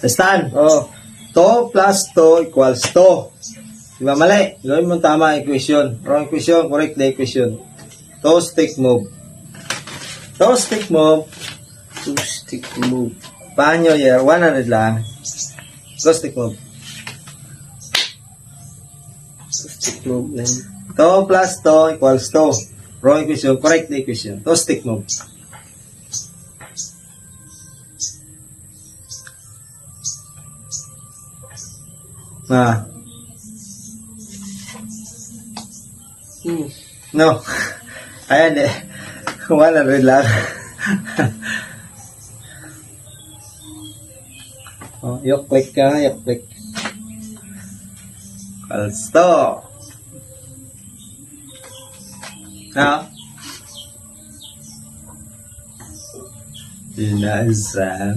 Stan, Oh. 2 plus 2 equals 2. Diba mali? Gawin mo tama equation. Wrong equation, correct the equation. 2 stick move. 2 stick move. 2 stick move. Paano year? 100 lang. 2 stick move. 2 stick move na yun. 2 plus 2 equals 2. Wrong equation, correct the equation. 2 stick move. Ah, no. Ayan eh. 100 lang. Oh, yok click ka, yok click. Kalsto. Ah. Dinasam.